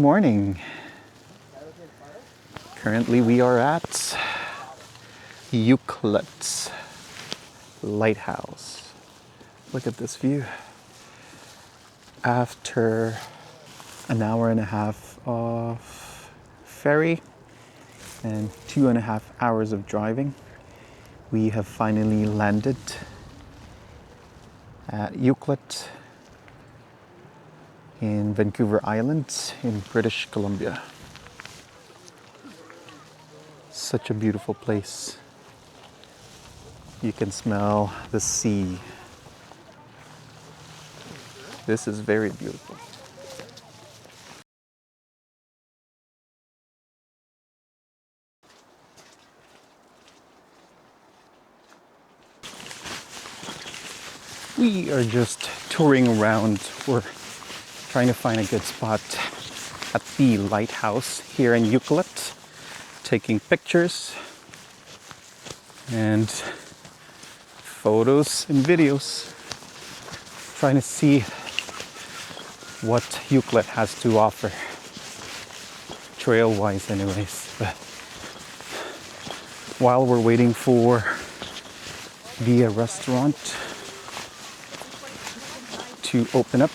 morning. Currently we are at Euclid Lighthouse. Look at this view. After an hour and a half of ferry and 2.5 hours of driving, we have finally landed at Euclid in Vancouver Island in British Columbia. Such a beautiful place. You can smell the sea. This is very beautiful. We are just touring around. We're trying to find a good spot at the lighthouse here in Euclid, taking pictures and photos and videos, trying to see what Euclid has to offer, trail-wise anyways. But while we're waiting for the restaurant to open up,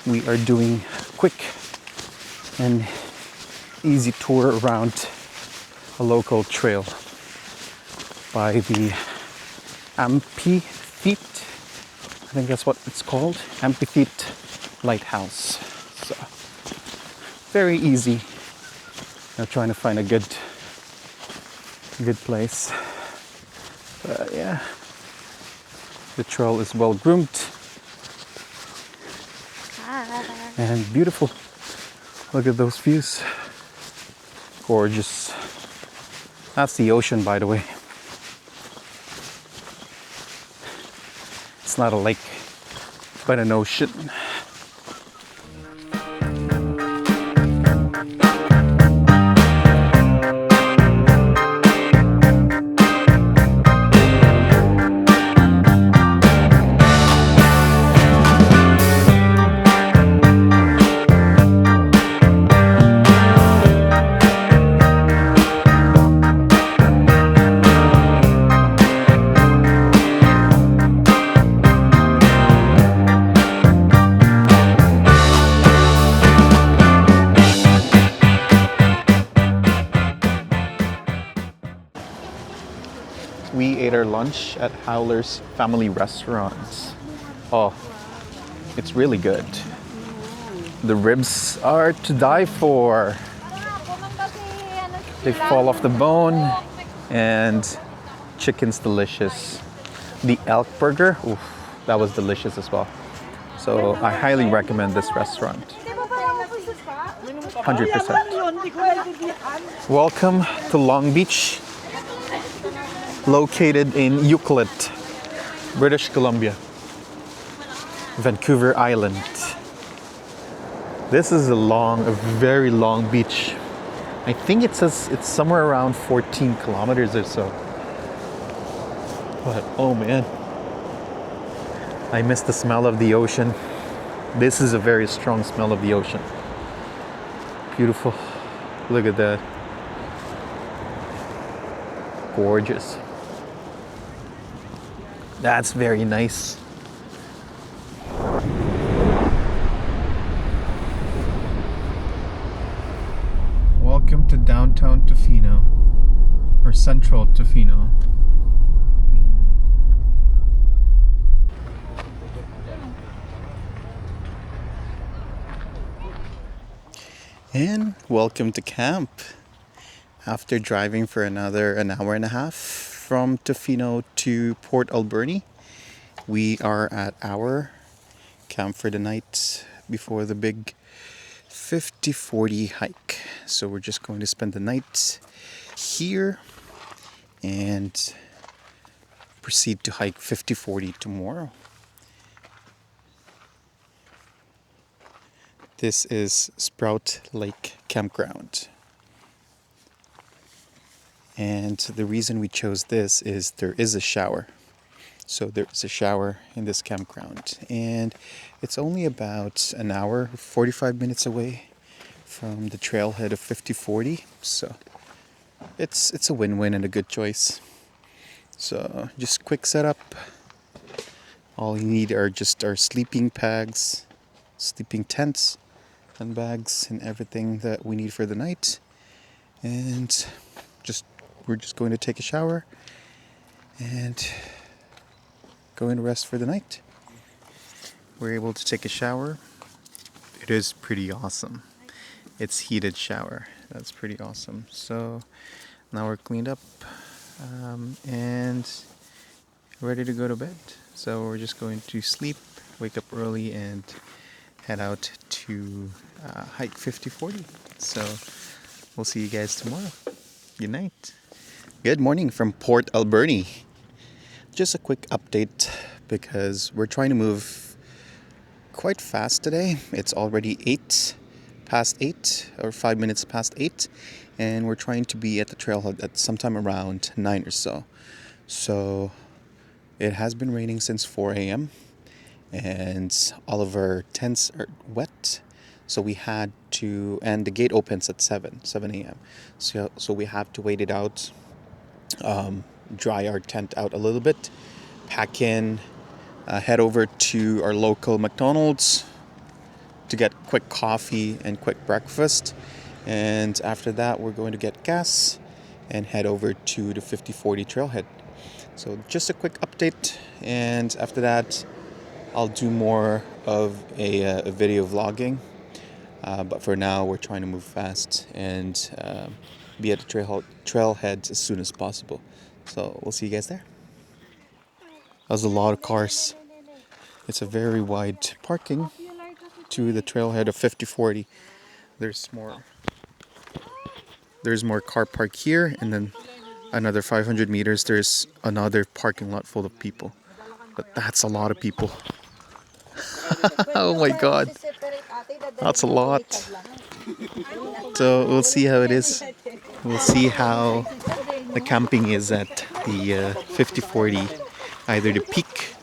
we are doing a quick and easy tour around a local trail by the Amphitheatre. I think that's what it's called, Amphitheatre Lighthouse. So very easy. Now trying to find a good place. But yeah, the trail is well groomed and beautiful. Look at those views. Gorgeous. That's the ocean, by the way. It's not a lake, but an ocean. We ate our lunch at Howler's Family Restaurant. Oh, it's really good. The ribs are to die for. They fall off the bone, and chicken's delicious. The elk burger, oof, that was delicious as well. So I highly recommend this restaurant. 100%. Welcome to Long Beach, located in Euclid, British Columbia, Vancouver Island. This is a very long beach. I think it says it's somewhere around 14 kilometers or so. But oh man, I miss the smell of the ocean. This is a very strong smell of the ocean. Beautiful. Look at that. Gorgeous. That's very nice. Welcome to downtown Tofino, or central Tofino. And welcome to camp. After driving for an hour and a half from Tofino to Port Alberni, we are at our camp for the night before the big 50-40 hike. So we're just going to spend the night here and proceed to hike 50-40 tomorrow. This is Sprout Lake Campground. And the reason we chose this is there is a shower. So there's a shower in this campground. And it's only about an hour, 45 minutes away from the trailhead of 5040. So it's a win-win and a good choice. So just quick setup. All you need are just our sleeping bags, sleeping tents, and bags, and everything that we need for the night. And we're just going to take a shower and going to rest for the night. We're able to take a shower. It is pretty awesome. It's heated shower. That's pretty awesome. So now we're cleaned up and ready to go to bed. So we're just going to sleep, wake up early, and head out to hike 5040. So we'll see you guys tomorrow. Good night. Good morning from Port Alberni. Just a quick update because we're trying to move quite fast today. It's already 8 or 5 minutes past 8, and we're trying to be at the trailhead at sometime around 9 or so. So it has been raining since 4 a.m. and all of our tents are wet. So we had to, and the gate opens at 7 a.m. So we have to wait it out, dry our tent out a little bit, pack in, head over to our local McDonald's to get quick coffee and quick breakfast. And after that, we're going to get gas and head over to the 5040 trailhead. So just a quick update. And after that, I'll do more of a video vlogging. But for now, we're trying to move fast and be at the trailhead as soon as possible. So we'll see you guys there. There's a lot of cars. It's a very wide parking to the trailhead of 5040. There's more car park here, and then another 500 meters there's another parking lot full of people. But that's a lot of people. Oh my god. That's a lot. So we'll see how it is. We'll see how the camping is at the 5040, either the peak,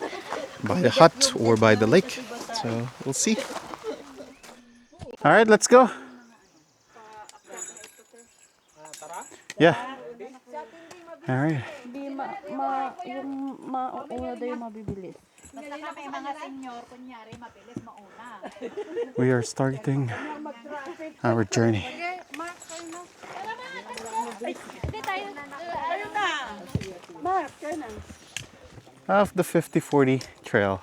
by the hut, or by the lake. So we'll see. All right, let's go. Yeah. All right. We are starting our journey. Of the 5040 trail.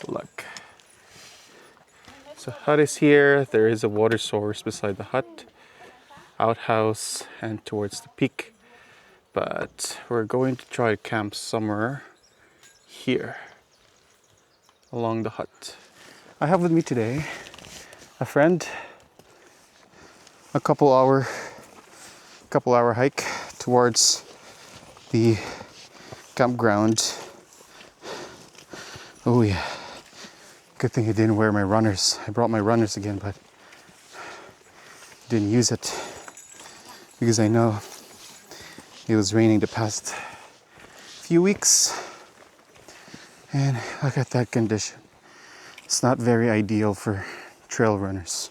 Look. So hut is here. There is a water source beside the hut, outhouse, and towards the peak. But we're going to try to camp somewhere here along the hut. I have with me today a friend, a couple hour hike towards the campground. Oh yeah, good thing I didn't wear my runners. I brought my runners again, but didn't use it because I know it was raining the past few weeks, and look at that condition. It's not very ideal for trail runners.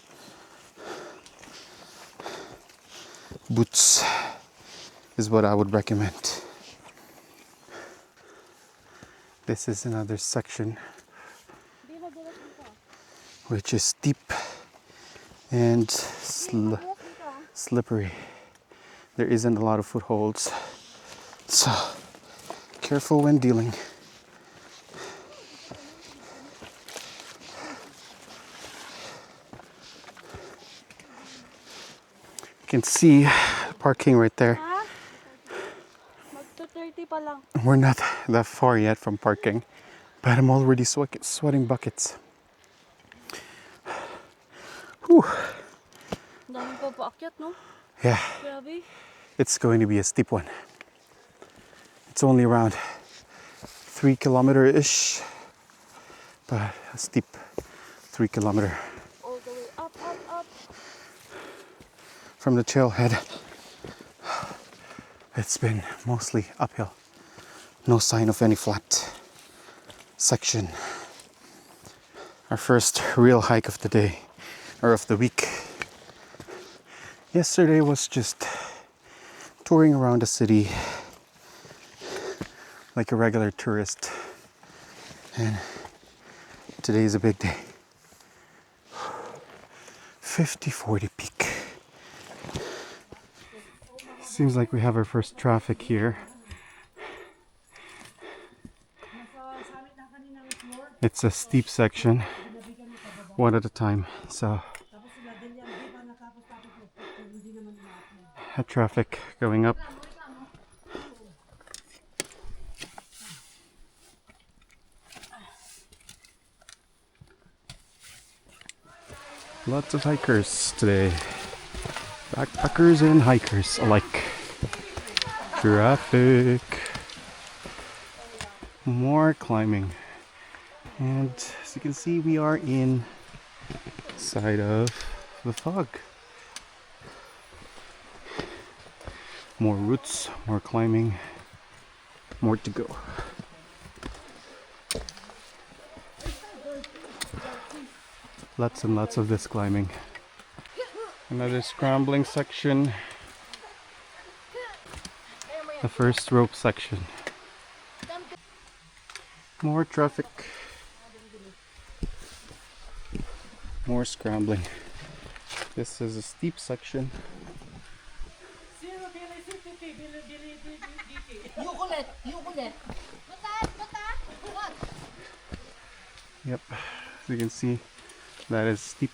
Boots is what I would recommend. This is another section which is steep and slippery. There isn't a lot of footholds, so careful when dealing. You can see parking right there. We're not that far yet from parking, but I'm already sweating buckets. Whew. Yeah, it's going to be a steep one. It's only around 3 kilometer-ish, but a steep 3 kilometer. All the way up, up, up. From the trailhead, it's been mostly uphill. No sign of any flat section. Our first real hike of the day, or of the week. Yesterday was just touring around the city like a regular tourist. And today's a big day. 50-40 peak. Seems like we have our first traffic here. It's a steep section, one at a time. So, traffic going up. Lots of hikers today. Backpackers and hikers alike. Traffic. More climbing. And as you can see, we are inside of the fog. More routes, more climbing, more to go. Lots and lots of this climbing. Another scrambling section. The first rope section. More traffic. More scrambling. This is a steep section. Yep, as you can see, that is steep.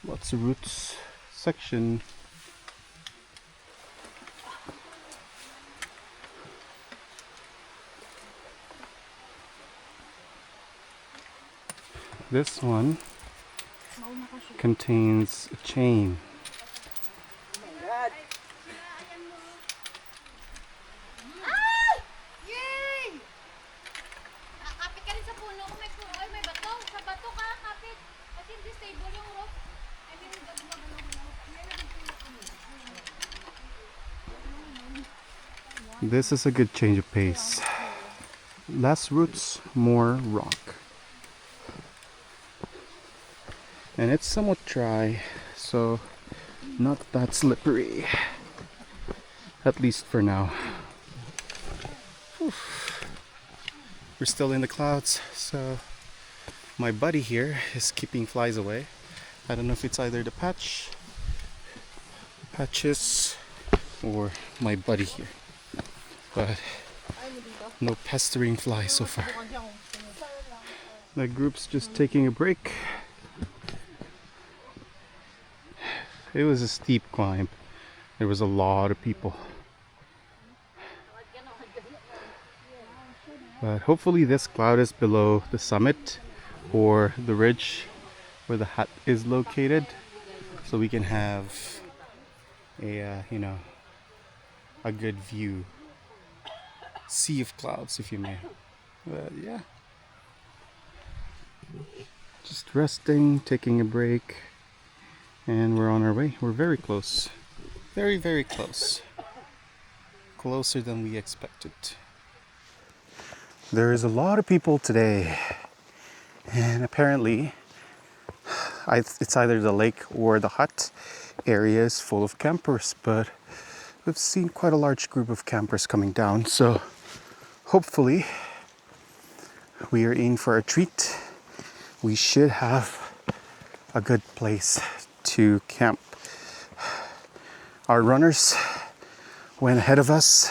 Lots of roots section. This one contains a chain. This is a good change of pace. Less roots, more rock. And it's somewhat dry, so not that slippery. At least for now. Oof. We're still in the clouds, so my buddy here is keeping flies away. I don't know if it's either the patches, or my buddy here. But no pestering flies so far. The group's just taking a break. It was a steep climb. There was a lot of people. But hopefully this cloud is below the summit or the ridge where the hut is located, so we can have a a good view. Sea of clouds, if you may. But yeah, just resting, taking a break, and we're on our way. We're very close. Very, very close. Closer than we expected. There is a lot of people today, and apparently it's either the lake or the hut area is full of campers, but we've seen quite a large group of campers coming down, so hopefully we are in for a treat. We should have a good place to camp. Our runners went ahead of us,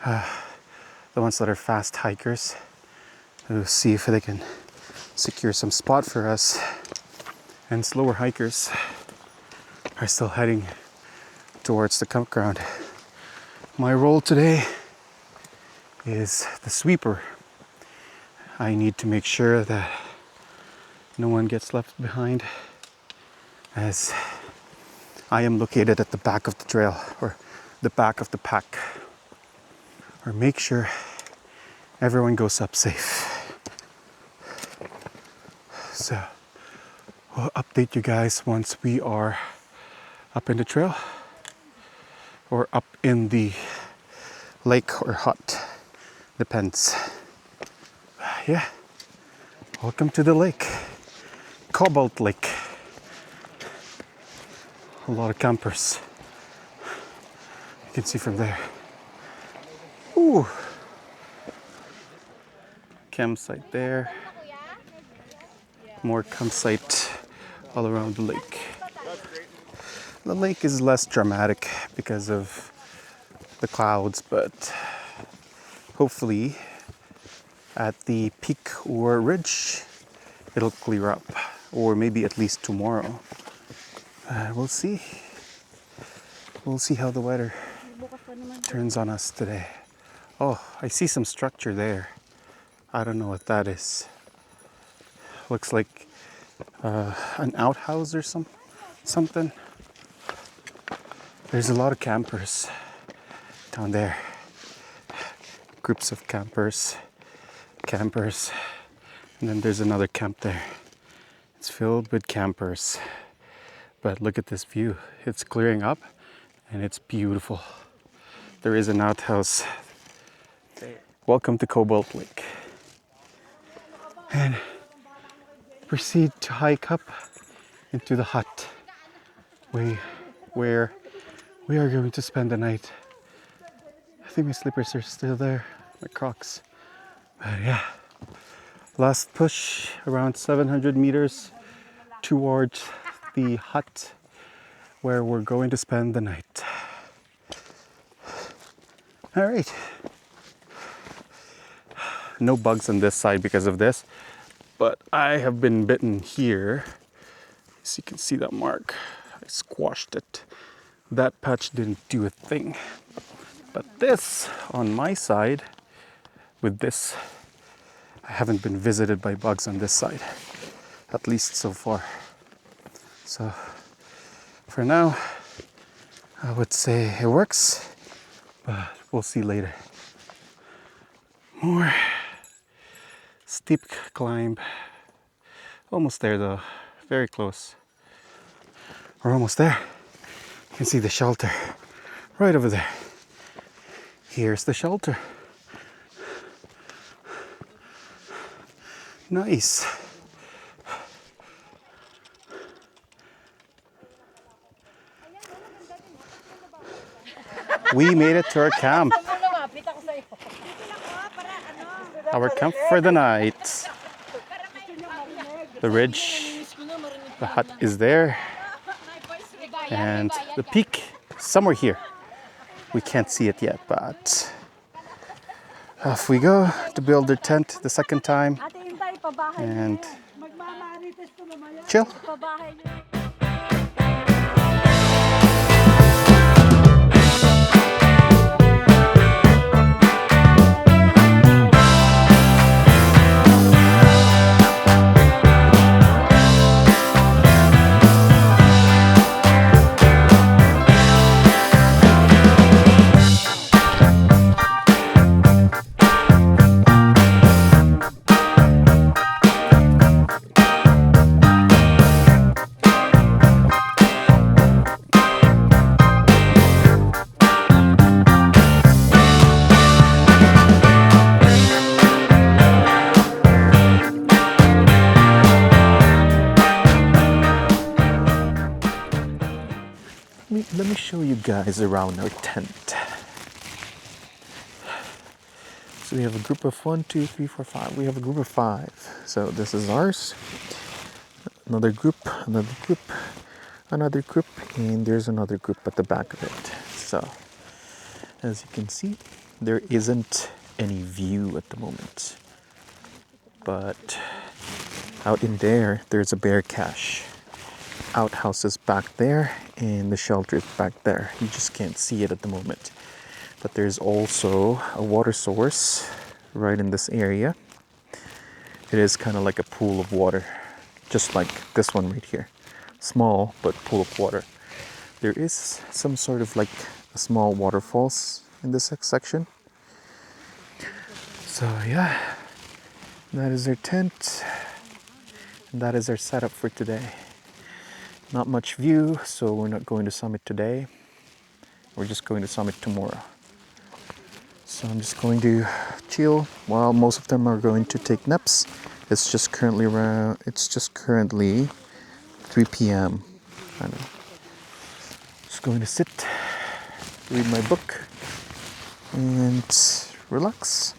the ones that are fast hikers, to see if they can secure some spot for us, and slower hikers are still heading towards the campground. My role today is the sweeper. I need to make sure that no one gets left behind, as I am located at the back of the trail, or the back of the pack, or make sure everyone goes up safe. So we'll update you guys once we are up in the trail or up in the lake or hut, depends. Yeah, Welcome to the lake, Cobalt Lake. A lot of campers. You can see from there. Ooh. Campsite there. More campsite all around the lake. The lake is less dramatic because of the clouds, but hopefully at the peak or ridge it'll clear up, or maybe at least tomorrow. We'll see. We'll see how the weather turns on us today. Oh, I see some structure there. I don't know what that is. Looks like an outhouse or something. There's a lot of campers down there. Groups of campers. And then there's another camp there. It's filled with campers. But look at this view. It's clearing up and it's beautiful. There is an outhouse. Welcome to Cobalt Lake. And proceed to hike up into the hut where we are going to spend the night. I think my slippers are still there, my Crocs. But yeah, last push around 700 meters towards the hut where we're going to spend the night. All right. No bugs on this side because of this, but I have been bitten here. As you can see that mark, I squashed it. That patch didn't do a thing. But this on my side, with this, I haven't been visited by bugs on this side, at least so far. So for now, I would say it works, but we'll see later. More steep climb. Almost there though, very close. We're almost there. You can see the shelter right over there. Here's the shelter. Nice. We made it to our camp. Our camp for the night. The ridge, the hut is there, and the peak somewhere here. We can't see it yet, but off we go to build the tent the second time and chill. Let me show you guys around our tent. So we have a group of 1, 2, 3, 4, 5. We have a group of 5. So this is ours. Another group, and there's another group at the back of it. So as you can see, there isn't any view at the moment. But out in there, there's a bear cache. Outhouses back there and the shelter is back there. You just can't see it at the moment. But there's also a water source right in this area. It is kind of like a pool of water, just like this one right here. Small, but pool of water. There is some sort of like a small waterfalls in this section. So yeah, that is our tent. And that is our setup for today. Not much view, so we're not going to summit today. We're just going to summit tomorrow. So I'm just going to chill while most of them are going to take naps It's just currently 3 p.m. I know. Just going to sit, read my book, and relax.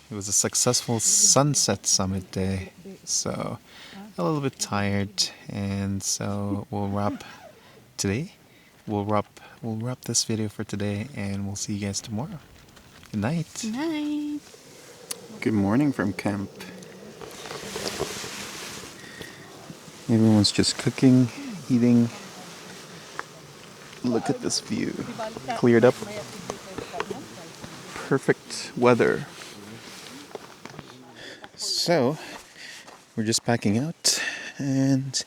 It was a successful sunset summit day, so a little bit tired, and so we'll wrap today. We'll wrap this video for today, and we'll see you guys tomorrow. Good night. Night. Good morning from camp. Everyone's just cooking, eating. Look at this view. Cleared up. Perfect weather. So, we're just packing out and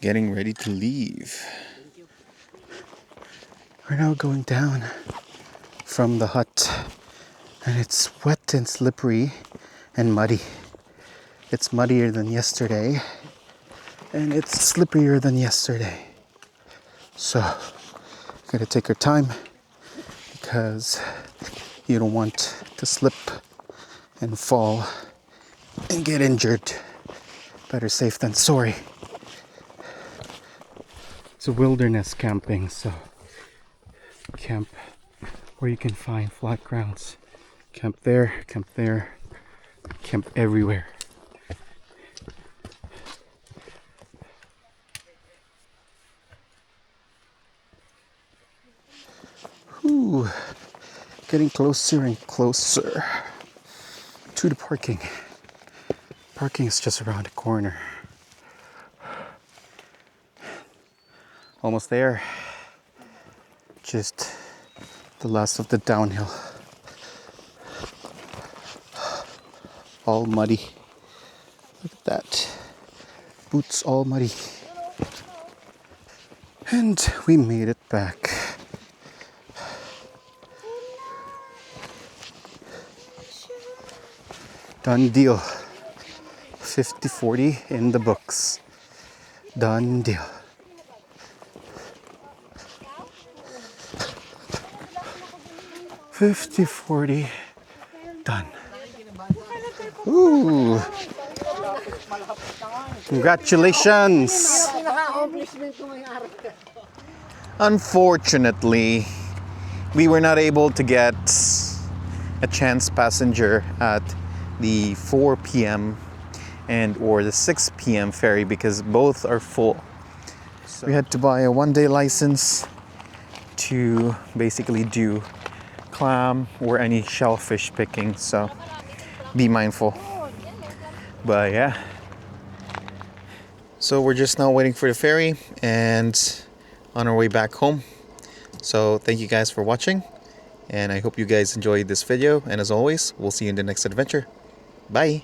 getting ready to leave. We're now going down from the hut, and it's wet and slippery and muddy. It's muddier than yesterday, and it's slipperier than yesterday. So, gotta take our time because you don't want to slip and fall and get injured. Better safe than sorry. It's a wilderness camping, so camp where you can find flat grounds. Camp there, camp everywhere. Ooh, getting closer and closer to the parking. Parking is just around the corner. Almost there. Just the last of the downhill. All muddy. Look at that. Boots all muddy. And we made it back. Done deal. 50-40 in the books. Done deal. $50-40 done. Ooh. Congratulations. Unfortunately, we were not able to get a chance passenger at the 4 p.m. and or the 6 p.m. ferry because both are full. So we had to buy a one-day license to basically do clam or any shellfish picking, so be mindful. But yeah, so we're just now waiting for the ferry and on our way back home. So thank you guys for watching, and I hope you guys enjoyed this video, and as always, we'll see you in the next adventure. Bye.